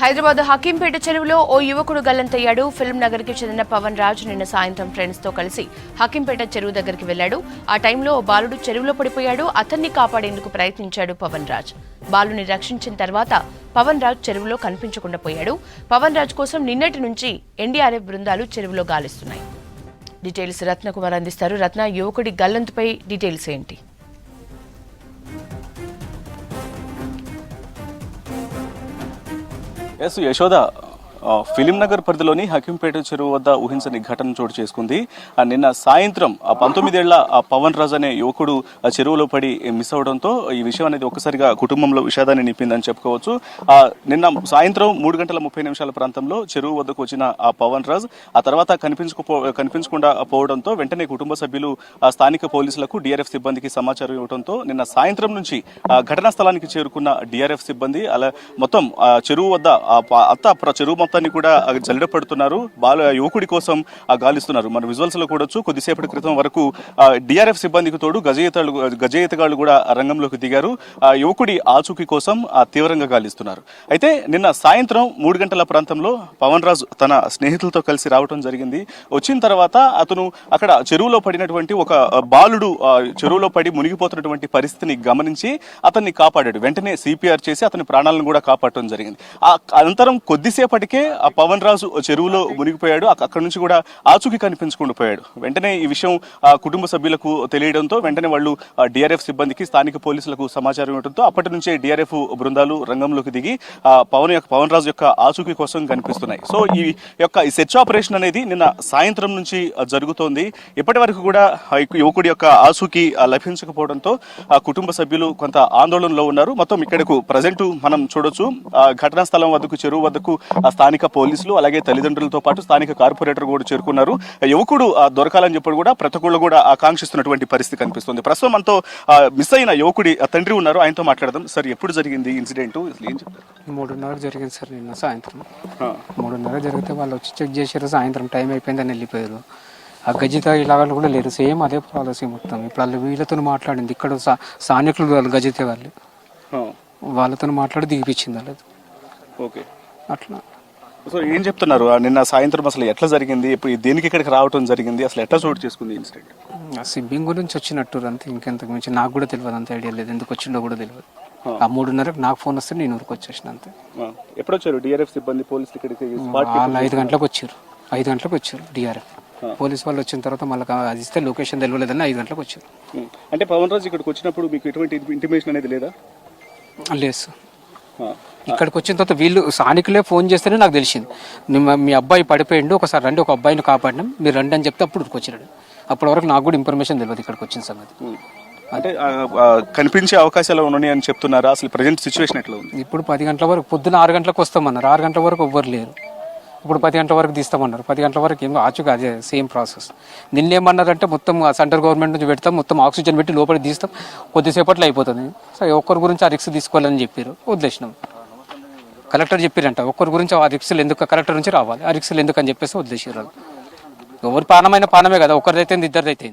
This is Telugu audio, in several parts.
హైదరాబాద్ హకీంపేట చెరువులో ఓ యువకుడు గల్లంతయ్యాడు. ఫిల్మ్ నగర్ కి చెందిన పవన్ రాజ్ నిన్న సాయంత్రం ఫ్రెండ్స్ తో కలిసి హకీంపేట చెరువు దగ్గరికి వెళ్లాడు. ఆ టైంలో ఓ బాలుడు చెరువులో పడిపోయాడు. అతన్ని కాపాడేందుకు ప్రయత్నించాడు పవన్ రాజ్. బాలుని రక్షించిన తర్వాత పవన్ రాజ్ చెరువులో కనిపించకుండా పోయాడు. పవన్ రాజ్ కోసం నిన్నటి నుంచి ఎన్డీఆర్ఎఫ్ బృందాలు చెరువులో గాలిస్తున్నాయి. డీటెయిల్స్ రత్నకుమార్ అందిస్తారు. రత్న, యువకుడి గల్లంతుపై డీటెయిల్స్ ఏంటి? ఎస్ యశోద, ఫిలిం నగర్ పరిధిలోని హకీంపేట చెరువు వద్ద ఊహించని ఘటన చోటు చేసుకుంది. నిన్న సాయంత్రం 19 ఏళ్ల పవన్ రాజ్ అనే యువకుడు చెరువులో పడి మిస్ అవడంతో ఈ విషయం అనేది ఒక్కసారిగా కుటుంబంలో విషాదాన్ని నింపిందని చెప్పుకోవచ్చు. నిన్న సాయంత్రం 3:30 ప్రాంతంలో చెరువు వద్దకు వచ్చిన ఆ పవన్ రాజ్ ఆ తర్వాత కనిపించకుండా పోవడంతో వెంటనే కుటుంబ సభ్యులు స్థానిక పోలీసులకు డిఆర్ఎఫ్ సిబ్బందికి సమాచారం ఇవ్వడంతో నిన్న సాయంత్రం నుంచి ఘటనా స్థలానికి చేరుకున్న డిఆర్ఎఫ్ సిబ్బంది అలా మొత్తం చెరువు వద్ద చెరువు మొత్తాన్ని కూడా జల్లెడపడుతున్నారు. యువకుడి కోసం గాలిస్తున్నారు. మన విజువల్స్ లో కూడొచ్చు. కొద్దిసేపటి క్రితం వరకు డిఆర్ఎఫ్ సిబ్బందికి తోడు గజయితగాళ్లు కూడా రంగంలోకి దిగారు. యువకుడి ఆచూకీ కోసం తీవ్రంగా గాలిస్తున్నారు. అయితే నిన్న సాయంత్రం 3 గంటల ప్రాంతంలో పవన్ రాజ్ తన స్నేహితులతో కలిసి రావడం జరిగింది. వచ్చిన తర్వాత అతను అక్కడ చెరువులో పడినటువంటి ఒక బాలుడు చెరువులో పడి మునిగిపోతున్నటువంటి పరిస్థితిని గమనించి అతన్ని కాపాడాడు. వెంటనే సిపిఆర్ చేసి అతని ప్రాణాలను కూడా కాపాడటం జరిగింది. అనంతరం కొద్దిసేపటికే ఆ పవన్ రాజు చెరువులో మునిగిపోయాడు. అక్కడ నుంచి కూడా ఆచూకీ కనిపించకుండా పోయాడు. వెంటనే ఈ విషయం కుటుంబ సభ్యులకు తెలియడంతో వెంటనే వాళ్ళు డిఆర్ఎఫ్ సిబ్బందికి స్థానిక పోలీసులకు సమాచారం ఇవ్వడంతో అప్పటి నుంచే డిఆర్ఎఫ్ బృందాలు రంగంలోకి దిగి పవన్ రాజు యొక్క ఆచూకీ కోసం కనిపిస్తున్నాయి. సో ఈ సెర్చ్ ఆపరేషన్ అనేది నిన్న సాయంత్రం నుంచి జరుగుతోంది. ఇప్పటి వరకు కూడా యువకుడి యొక్క ఆచూకీ లభించకపోవడంతో కుటుంబ సభ్యులు కొంత ఆందోళనలో ఉన్నారు. మొత్తం ఇక్కడకు ప్రజెంట్ మనం చూడొచ్చు. ఘటనా స్థలం వద్దకు చెరువు వద్దకు స్థానిక పోలీసులు అలాగే తల్లిదండ్రులతో పాటు స్థానిక కార్పొరేటర్ కూడా చేరుకున్నారు. యువకుడు దొరకాలని చెప్పి కూడా ప్రతి ఒక్కళ్ళు కూడా ఆకాంక్షిస్తున్నటువంటి పరిస్థితి కనిపిస్తుంది. ప్రస్తుతం మనతో మిస్ అయిన యువకుడి తండ్రి ఉన్నారు. ఆయనతో మాట్లాడదాం. సార్, ఎప్పుడు జరిగింది ఇన్సిడెంట్? ఏం చెప్తారు? 3:30 జరిగింది సార్. నిన్న సాయంత్రం 3:30 జరిగితే వాళ్ళు వచ్చి చెక్ చేశారు. సాయంత్రం టైం అయిపోయిందని వెళ్ళిపోయారు. ఆ గజిత ఇలాగ కూడా లేరు. సేమ్ అదే పాలసీ మొత్తం. ఇప్పుడు వాళ్ళు వీళ్ళతో మాట్లాడింది. ఇక్కడ స్థానికులు వాళ్ళు గజిత వాళ్ళతో మాట్లాడి దిగిపించింది వాళ్ళది. ఓకే, అట్లా. సో ఏం చెప్తున్నారు? నిన్న సాయంత్రం అసలు ఎట్లా జరిగింది? ఇప్పుడు దేనికి ఇక్కడికి రావటం జరిగింది? అసలు ఎట్లా చోటు చేసుకుంది ఇన్సిడెంట్? ఆ సిబ్బింగ్ గురించి వచ్చినట్టు అంతే. ఇంకెంతకు మించి నాకు కూడా తెలియదు. అంత ఐడియా లేదు. ఎందుకు వచ్చిందో కూడా తెలియదు. ఆ 3:30కి నాకు ఫోన్ వస్తే నేను ఊరికి వచ్చేసిన అంతే. ఎప్పుడు వచ్చారు డిఆర్ఎఫ్ సిబ్బంది పోలీసులు ఇక్కడికి? వాళ్ళు 5 గంటలకు వచ్చారు. 5 గంటలకు వచ్చారు డిఆర్ఎఫ్ పోలీస్ వాళ్ళు. వచ్చిన తర్వాత మళ్ళీ అది ఇస్తే లొకేషన్ తెలియలేదని 5 గంటలకు వచ్చారు. అంటే పవన్ రాజు ఇక్కడికి వచ్చినప్పుడు మీకు ఎటువంటి ఇంటిమేషన్ అనేది లేదా? లేదు సార్. ఇక్కడికి వచ్చిన తర్వాత వీళ్ళు స్థానికులే ఫోన్ చేస్తేనే నాకు తెలిసింది. మీ అబ్బాయి పడిపోయిండు, ఒకసారి రండి, ఒక అబ్బాయిని కాపాడినాం, మీరు రండి అని చెప్తే అప్పుడు వచ్చినాడు. అప్పటి వరకు నాకు కూడా ఇన్ఫర్మేషన్ తెలియదు ఇక్కడికి వచ్చిన సంగతి. అంటే కనిపించే అవకాశాలు ఉన్నాయి అని చెప్తున్నారా? అసలు ప్రజెంట్ సిచ్యువేషన్ ఎట్లా ఉంది? ఇప్పుడు 10 గంటల వరకు, పొద్దున 6 గంటలకు వస్తామన్నారు. 6 గంటల వరకు ఎవ్వరు లేరు. ఇప్పుడు 10 గంటల వరకు తీస్తామన్నారు. 10 గంటల వరకు ఏమో ఆచుగా అదే సేమ్ ప్రాసెస్. నిన్నేమన్నారంటే మొత్తం సెంట్రల్ గవర్నమెంట్ నుంచి పెడతాం, మొత్తం ఆక్సిజన్ పెట్టి లోపలికి తీస్తాం, కొద్దిసేపట్లో అయిపోతుంది. సో ఒక్కరి గురించి ఆ రిస్క్ తీసుకోవాలని చెప్పారు, వదిలేసినాం. కలెక్టర్ చెప్పారంట ఒక్కరి గురించి ఆ రిక్స్లు ఎందుకు, కలెక్టర్ నుంచి రావాలి, ఆ రిక్స్లు ఎందుకు అని చెప్పేసి వదిలేసారు. ఎవరి పానమైన పానమే కదా, ఒకరిదైతే ఇద్దరిదైతే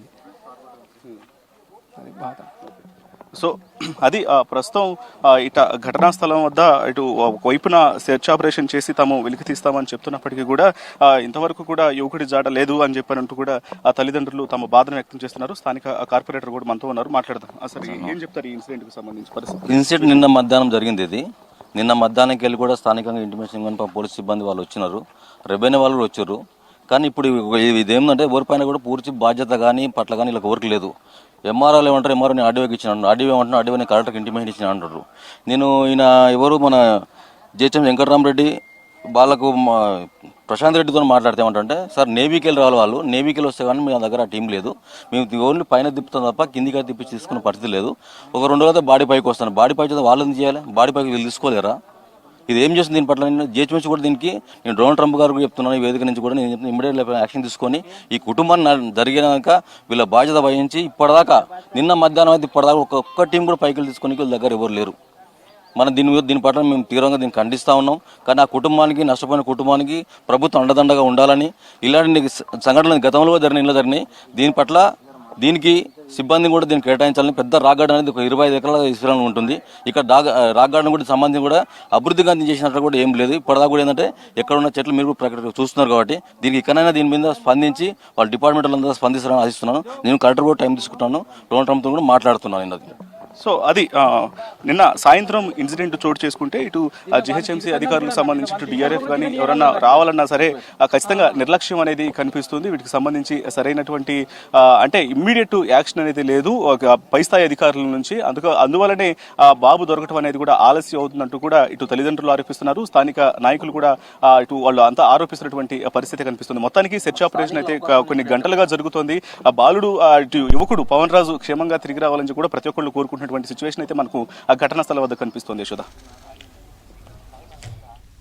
అది బాధ. సో అది ప్రస్తుతం ఇట ఘటనా స్థలం వద్ద ఇటు వైపున సెర్చ్ ఆపరేషన్ చేసి తాము వెలికి తీస్తామని చెప్తున్నప్పటికీ కూడా ఇంతవరకు కూడా యువకుడి జాడ లేదు అని చెప్పారంటూ కూడా ఆ తల్లిదండ్రులు తమ బాధను వ్యక్తం చేస్తున్నారు. స్థానిక కార్పొరేటర్ కూడా మనతో ఉన్నారు, మాట్లాడదాం. అసలు ఏం చెప్తారు ఈ ఇన్సిడెంట్ కి సంబంధించి పరిస్థితి? ఇన్సిడెంట్ నిన్న మధ్యాహ్నం జరిగింది. ఇది నిన్న మధ్యాహ్నానికి వెళ్ళి కూడా స్థానికంగా ఇంటిమేషన్ కానీ పోలీస్ సిబ్బంది వాళ్ళు వచ్చినారు, రెవెన్యూ వాళ్ళు కూడా వచ్చారు. కానీ ఇప్పుడు ఇదేంటంటే ఎవరిపైన కూడా పూర్తి బాధ్యత కానీ పట్ల కానీ ఇలా ఎవరికి లేదు. ఎంఆర్ఓలు ఏమంటారు, ఎంఆర్ఓ నేను ఆర్డీఓకి ఇచ్చినాను, ఆర్డీఓ ఏమంటున్నా, ఆర్డీఓ నేను కలెక్టర్కి ఇంటిమేషన్ ఇచ్చిన అంటారు. నేను ఈయన ఎవరు మన జేహెచ్ఎం వెంకటరామరెడ్డి వాళ్ళకు ప్రశాంత్ రెడ్డితో మాట్లాడితేమంటే, సార్ నేవీకి వెళ్ళి రావాలి, వాళ్ళు నేవీకి వెళ్ళి వస్తే కానీ మీ దగ్గర ఆ టీం లేదు, మేము ఓన్లీ పైన తిప్పుతాం తప్ప కిందికి తిప్పి తీసుకునే పరిస్థితి లేదు. ఒక 2 రోజులైతే బాడీ పైకి వస్తాను, బాడీ పైకి వాళ్ళు ఎందుకు చేయాలి, బాడీ పైకి వీళ్ళు తీసుకోలేరా? ఇది ఏం చేస్తుంది దీని పట్ల? నేను జిహెచ్ఎంసీ కూడా దీనికి నేను డొనాల్డ్ ట్రంప్ గారు కూడా చెప్తున్నాను, ఈ వేదిక నుంచి కూడా నేను చెప్తున్నా, ఇమ్మీడియట్ యాక్షన్ తీసుకొని ఈ కుటుంబాన్ని జరిగినాక వీళ్ళ బాధ్యత వహించి ఇప్పటిదాకా నిన్న మధ్యాహ్నం అయితే ఇప్పటిదాకా ఒక్క టీం కూడా పైకి తీసుకొని వీళ్ళ దగ్గర ఎవరు లేరు. మనం దీని పట్ల మేము తీవ్రంగా దీన్ని ఖండిస్తూ ఉన్నాం. కానీ ఆ కుటుంబానికి, నష్టపోయిన కుటుంబానికి ప్రభుత్వం అండదండగా ఉండాలని, ఇలాంటి సంఘటనలు గతంలో జరిగినాయి, దీని పట్ల దీనికి సిబ్బంది కూడా దీనికి కేటాయించాలని పెద్ద రాక్ గార్డెన్ అనేది ఒక 25 ఎకరాల విస్తీర్ణం ఉంటుంది. ఇక్కడ రాక్ గార్డెన్ కూడా సంబంధించి కూడా అభివృద్ధి గాంధీ చేసినట్టు కూడా ఏం లేదు. ఇప్పటిదాకా కూడా ఏంటంటే ఎక్కడ ఉన్న చెట్లు మీరు కూడా చూస్తున్నారు కాబట్టి దీనికి ఇక్కడైనా దీని మీద స్పందించి వాళ్ళ డిపార్ట్మెంట్లంతా స్పందిస్తారని ఆశిస్తున్నాను. నేను కలెక్టర్ కూడా టైం తీసుకుంటాను, డోనర్ ట్రంప్తో కూడా మాట్లాడుతున్నాను నేను. సో అది నిన్న సాయంత్రం ఇన్సిడెంట్ చోటు చేసుకుంటే ఇటు జిహెచ్ఎంసీ అధికారులకు సంబంధించి ఇటు డిఆర్ఎఫ్ కానీ ఎవరన్నా రావాలన్నా సరే ఖచ్చితంగా నిర్లక్ష్యం అనేది కనిపిస్తుంది. వీటికి సంబంధించి సరైనటువంటి అంటే ఇమ్మీడియట్ యాక్షన్ అనేది లేదు పై స్థాయి అధికారుల నుంచి. అందువల్లనే బాబు దొరకటం అనేది కూడా ఆలస్యం అవుతుందంటూ కూడా ఇటు తల్లిదండ్రులు ఆరోపిస్తున్నారు. స్థానిక నాయకులు కూడా ఇటు వాళ్ళు అంతా ఆరోపిస్తున్నటువంటి పరిస్థితి కనిపిస్తుంది. మొత్తానికి సెర్చ్ ఆపరేషన్ అయితే కొన్ని గంటలుగా జరుగుతోంది. ఆ బాలుడు ఇటు యువకుడు పవన్ రాజు క్షేమంగా తిరిగి రావాలని కూడా ప్రతి ఒక్కళ్ళు కోరుకుంటున్నారు. సిచ్యువేషన్ అయితే మనకు ఆ ఘటనా స్థలం వద్ద కనిపిస్తుంది. యశోద.